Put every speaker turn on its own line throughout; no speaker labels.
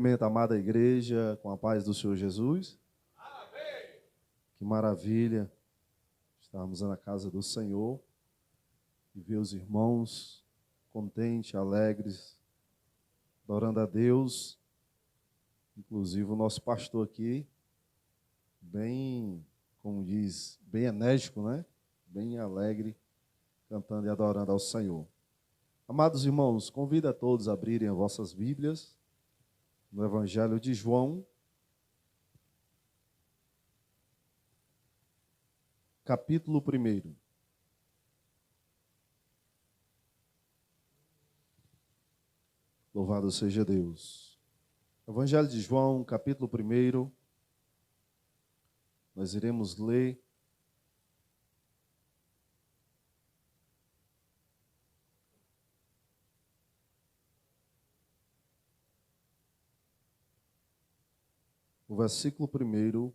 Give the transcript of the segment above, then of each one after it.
Cumprimento a amada igreja com a paz do Senhor Jesus. Amém. Que maravilha estarmos na casa do Senhor e ver os irmãos contentes, alegres, adorando a Deus. Inclusive o nosso pastor aqui, bem, como diz, bem enérgico, né? Bem alegre, cantando e adorando ao Senhor. Amados irmãos, convido a todos a abrirem as vossas Bíblias no Evangelho de João, capítulo 1. Louvado seja Deus. Evangelho de João, capítulo 1. Nós iremos ler o versículo 1.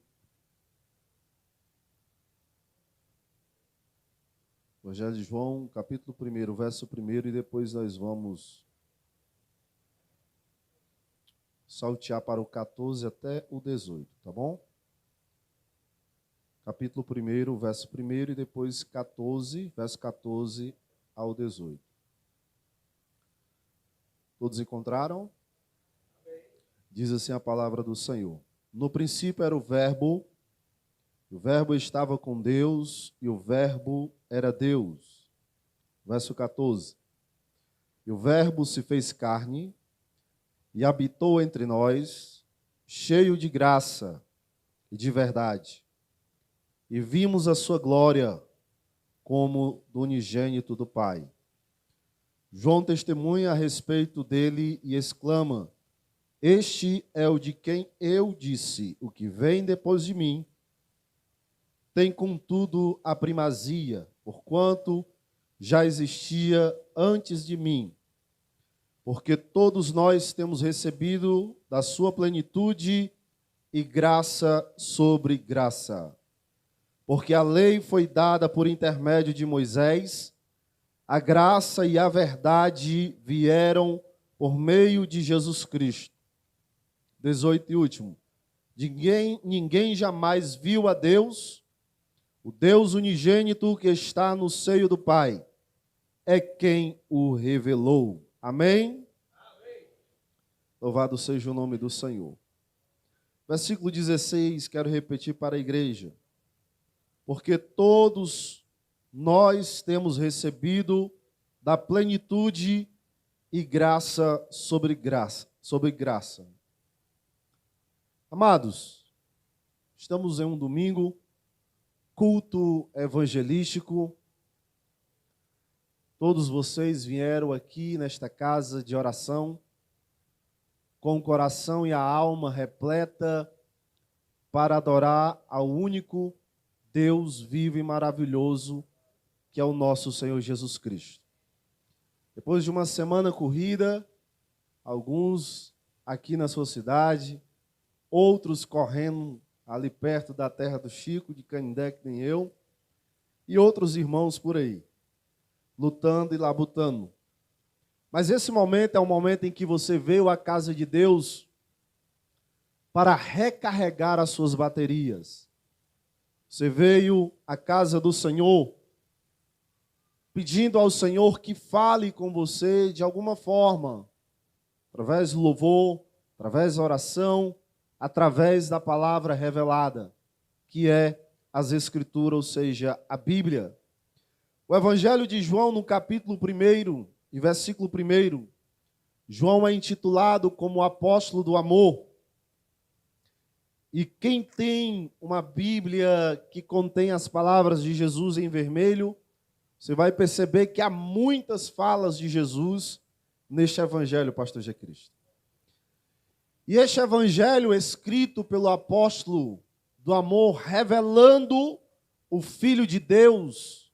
Evangelho de João, capítulo 1, verso 1, e depois nós vamos saltear para o 14 até o 18, tá bom? Capítulo 1, verso 1, e depois 14, verso 14 ao 18. Todos encontraram? Diz assim a palavra do Senhor. No princípio era o Verbo estava com Deus, e o Verbo era Deus. Verso 14. E o Verbo se fez carne e habitou entre nós, cheio de graça e de verdade. E vimos a sua glória como do unigênito do Pai. João testemunha a respeito dele e exclama: Este é o de quem eu disse, o que vem depois de mim tem contudo a primazia, porquanto já existia antes de mim. Porque todos nós temos recebido da sua plenitude e graça sobre graça. Porque a lei foi dada por intermédio de Moisés, a graça e a verdade vieram por meio de Jesus Cristo. 18 e último. Ninguém jamais viu a Deus, o Deus unigênito que está no seio do Pai, é quem o revelou. Amém? Amém. Louvado seja o nome do Senhor. Versículo 16, quero repetir para a igreja. Porque todos nós temos recebido da plenitude e graça sobre graça. Amados, estamos em um domingo, culto evangelístico. Todos vocês vieram aqui nesta casa de oração com o coração e a alma repleta para adorar ao único Deus vivo e maravilhoso, que é o nosso Senhor Jesus Cristo. Depois de uma semana corrida, alguns aqui na sua cidade, outros correndo ali perto da terra do Chico, de Canindé, que nem eu, e outros irmãos por aí, lutando e labutando. Mas esse momento é um momento em que você veio à casa de Deus para recarregar as suas baterias. Você veio à casa do Senhor pedindo ao Senhor que fale com você de alguma forma, através do louvor, através da oração, através da palavra revelada, que é as Escrituras, ou seja, a Bíblia. O Evangelho de João, no capítulo 1 e versículo 1, João é intitulado como o apóstolo do amor. E quem tem uma Bíblia que contém as palavras de Jesus em vermelho, você vai perceber que há muitas falas de Jesus neste Evangelho, pastor G. Cristo. E este Evangelho escrito pelo apóstolo do amor, revelando o Filho de Deus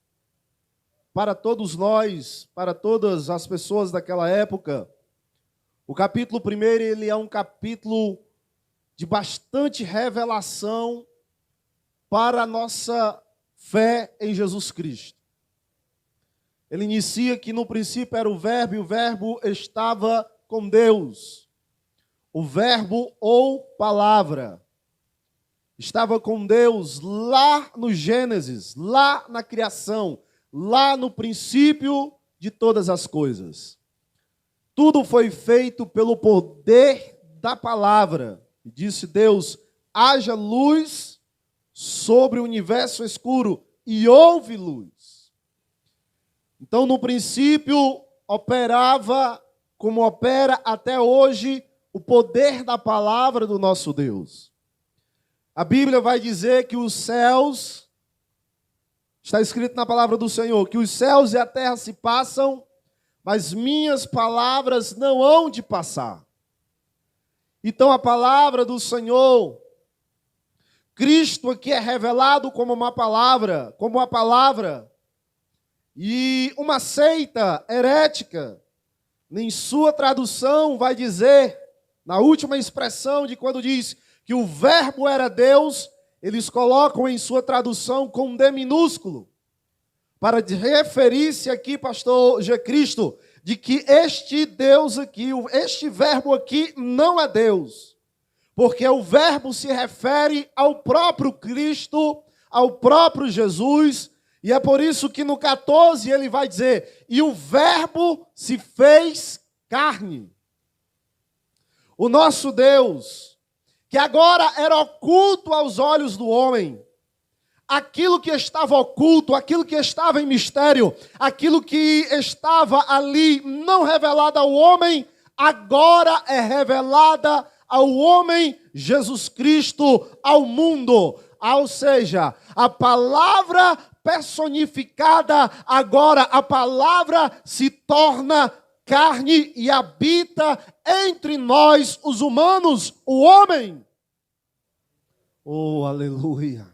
para todos nós, para todas as pessoas daquela época. O capítulo 1, ele é um capítulo de bastante revelação para a nossa fé em Jesus Cristo. Ele inicia que no princípio era o Verbo, e o Verbo estava com Deus. O verbo ou palavra estava com Deus lá no Gênesis, lá na criação, lá no princípio de todas as coisas. Tudo foi feito pelo poder da palavra. E disse Deus: haja luz sobre o universo escuro, e houve luz. Então, no princípio, operava como opera até hoje o poder da palavra do nosso Deus. A Bíblia vai dizer que os céus, está escrito na palavra do Senhor, que os céus e a terra se passam, mas minhas palavras não hão de passar. Então a palavra do Senhor, Cristo aqui é revelado como uma palavra, e uma seita herética, em sua tradução vai dizer, na última expressão de quando diz que o verbo era Deus, eles colocam em sua tradução com D minúsculo, para referir-se aqui, pastor G. Cristo, de que este Deus aqui, este verbo aqui não é Deus, porque o verbo se refere ao próprio Cristo, ao próprio Jesus, e é por isso que no 14 ele vai dizer, e o verbo se fez carne. O nosso Deus, que agora era oculto aos olhos do homem, aquilo que estava oculto, aquilo que estava em mistério, aquilo que estava ali não revelado ao homem, agora é revelada ao homem Jesus Cristo, ao mundo. Ou seja, a palavra personificada, agora a palavra se torna carne e habita entre nós, os humanos, o homem. Oh, aleluia.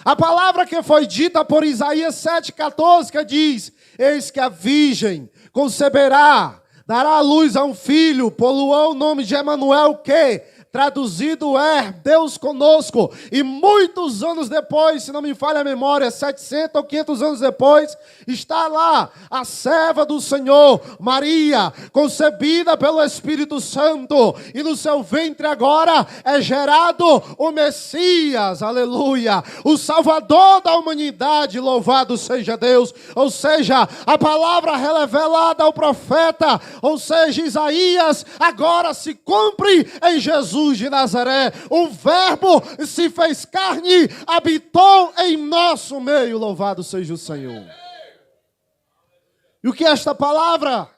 A palavra que foi dita por Isaías 7,14, que diz: eis que a virgem conceberá, dará à luz a um filho, poluão o nome de Emanuel, que traduzido é Deus conosco. E muitos anos depois, se não me falha a memória, 700 ou 500 anos depois, está lá a serva do Senhor, Maria, concebida pelo Espírito Santo, e no seu ventre agora é gerado o Messias, aleluia, o Salvador da humanidade, louvado seja Deus. Ou seja, a palavra revelada ao profeta, ou seja, Isaías, agora se cumpre em Jesus de Nazaré. O verbo se fez carne, habitou em nosso meio, louvado seja o Senhor. E o que é esta palavra?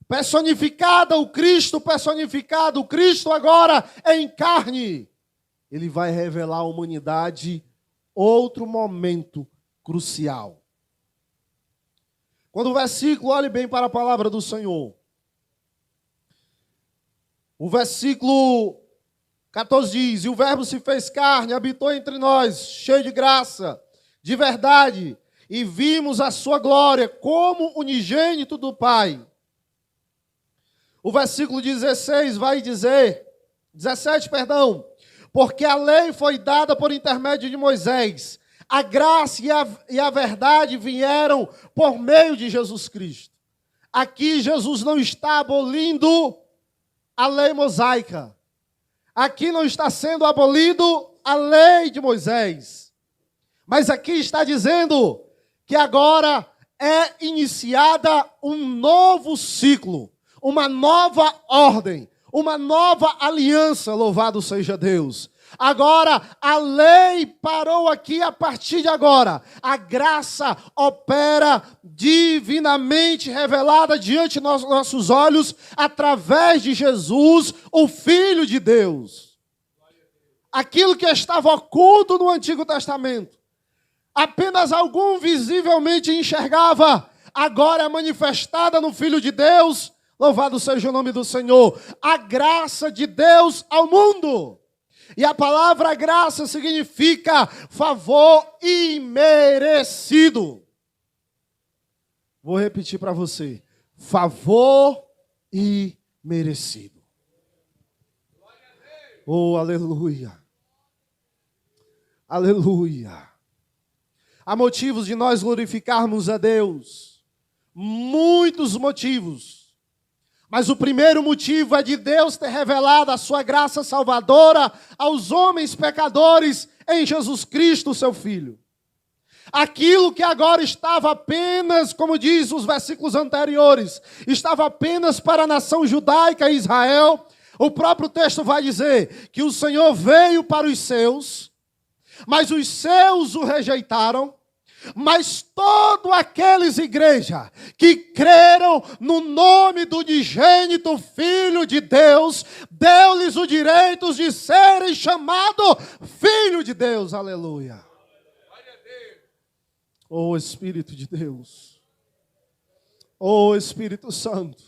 Personificada, o Cristo personificado, o Cristo agora em carne. Ele vai revelar à humanidade outro momento crucial. Quando o versículo, olhe bem para a palavra do Senhor. O versículo 14 diz: e o verbo se fez carne, habitou entre nós, cheio de graça, de verdade, e vimos a sua glória como unigênito do Pai. O versículo 16 vai dizer, 17, perdão, porque a lei foi dada por intermédio de Moisés, a graça e a verdade vieram por meio de Jesus Cristo. Aqui Jesus não está abolindo a lei mosaica. Aqui não está sendo abolido a lei de Moisés. Mas aqui está dizendo que agora é iniciada um novo ciclo, uma nova ordem, uma nova aliança, louvado seja Deus. Agora, a lei parou aqui a partir de agora. A graça opera divinamente revelada diante de nossos olhos através de Jesus, o Filho de Deus. Aquilo que estava oculto no Antigo Testamento, apenas algum visivelmente enxergava, agora é manifestada no Filho de Deus. Louvado seja o nome do Senhor. A graça de Deus ao mundo. E a palavra graça significa favor imerecido. Vou repetir para você. Favor imerecido. Oh, aleluia. Aleluia. Há motivos de nós glorificarmos a Deus. Muitos motivos. Mas o primeiro motivo é de Deus ter revelado a sua graça salvadora aos homens pecadores em Jesus Cristo, seu Filho. Aquilo que agora estava apenas, como diz os versículos anteriores, estava apenas para a nação judaica e Israel. O próprio texto vai dizer que o Senhor veio para os seus, mas os seus o rejeitaram. Mas todos aqueles, igreja, que creram no nome do unigênito Filho de Deus, deu-lhes o direito de serem chamados Filho de Deus. Aleluia. Oh Espírito de Deus, oh Espírito Santo,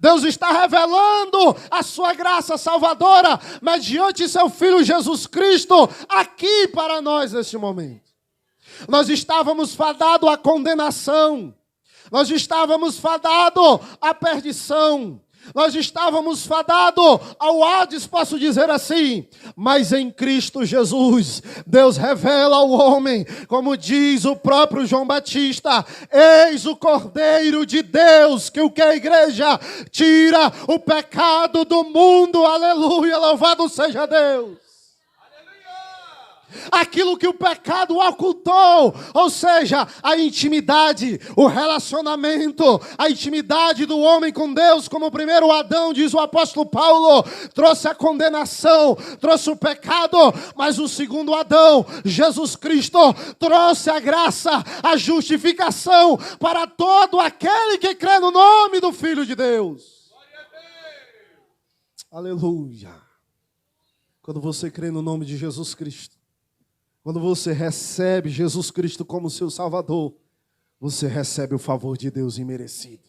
Deus está revelando a sua graça salvadora mediante seu Filho Jesus Cristo aqui para nós neste momento. Nós estávamos fadados à condenação, nós estávamos fadados à perdição, nós estávamos fadados ao Hades, posso dizer assim, mas em Cristo Jesus, Deus revela ao homem, como diz o próprio João Batista, eis o Cordeiro de Deus, que o que a igreja tira o pecado do mundo, aleluia, louvado seja Deus. Aquilo que o pecado ocultou, ou seja, a intimidade, o relacionamento, a intimidade do homem com Deus, como o primeiro Adão, diz o apóstolo Paulo, trouxe a condenação, trouxe o pecado, mas o segundo Adão, Jesus Cristo, trouxe a graça, a justificação para todo aquele que crê no nome do Filho de Deus. Aleluia. Quando você crê no nome de Jesus Cristo, quando você recebe Jesus Cristo como seu Salvador, você recebe o favor de Deus imerecido.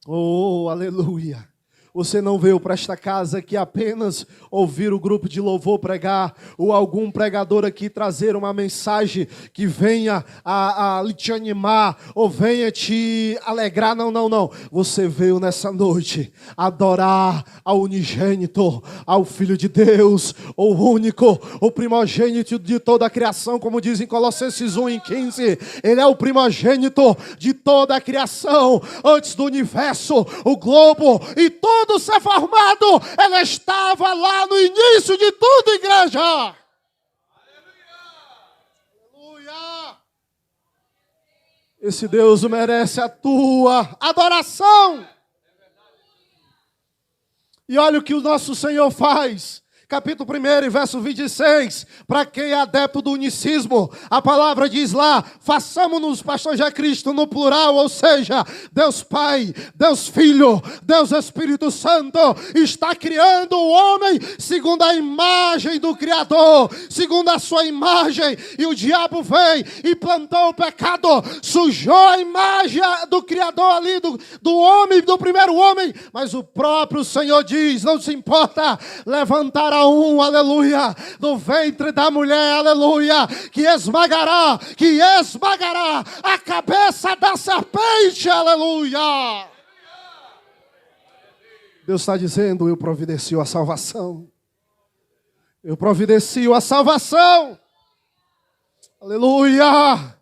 Oh, aleluia! Você não veio para esta casa aqui apenas ouvir o grupo de louvor pregar, ou algum pregador aqui trazer uma mensagem que venha a te animar, ou venha te alegrar. Não, não, não. Você veio nessa noite adorar ao unigênito, ao Filho de Deus, o único, o primogênito de toda a criação, como diz em Colossenses 1:15. Ele é o primogênito de toda a criação, antes do universo, o globo e tudo ser formado, ele estava lá no início de tudo, igreja. Aleluia. Esse Deus merece a tua adoração. E olha o que o nosso Senhor faz. Capítulo 1, verso 26, para quem é adepto do unicismo, a palavra diz lá, façamos-nos, pastor José Cristo, no plural, ou seja, Deus Pai, Deus Filho, Deus Espírito Santo, está criando o homem segundo a imagem do Criador, segundo a sua imagem, e o diabo vem e plantou o pecado, sujou a imagem do Criador ali, do homem, do primeiro homem, mas o próprio Senhor diz, não se importa, levantará aleluia, do ventre da mulher, aleluia, que esmagará a cabeça da serpente, aleluia. Deus está dizendo, eu providencio a salvação, eu providencio a salvação, aleluia.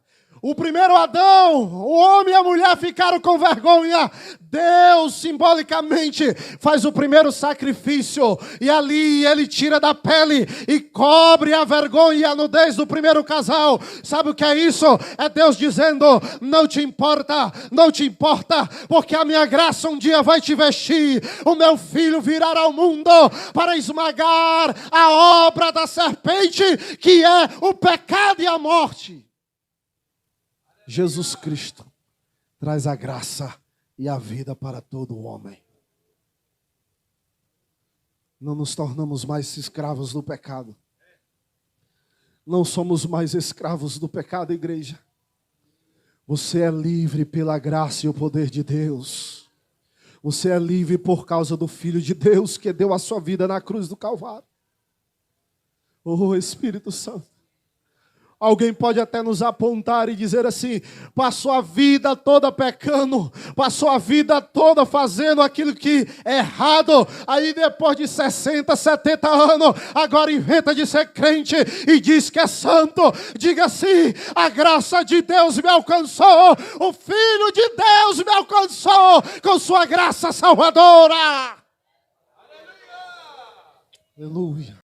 O primeiro Adão, o homem e a mulher ficaram com vergonha. Deus, simbolicamente, faz o primeiro sacrifício. E ali ele tira da pele e cobre a vergonha e a nudez do primeiro casal. Sabe o que é isso? É Deus dizendo, não te importa, porque a minha graça um dia vai te vestir. O meu filho virá ao mundo para esmagar a obra da serpente, que é o pecado e a morte. Jesus Cristo traz a graça e a vida para todo homem. Não nos tornamos mais escravos do pecado. Não somos mais escravos do pecado, igreja. Você é livre pela graça e o poder de Deus. Você é livre por causa do Filho de Deus que deu a sua vida na cruz do Calvário. Oh, Espírito Santo. Alguém pode até nos apontar e dizer assim: passou a vida toda pecando, passou a vida toda fazendo aquilo que é errado, aí depois de 60, 70 anos, agora inventa de ser crente e diz que é santo. Diga assim: a graça de Deus me alcançou, o Filho de Deus me alcançou com sua graça salvadora. Aleluia.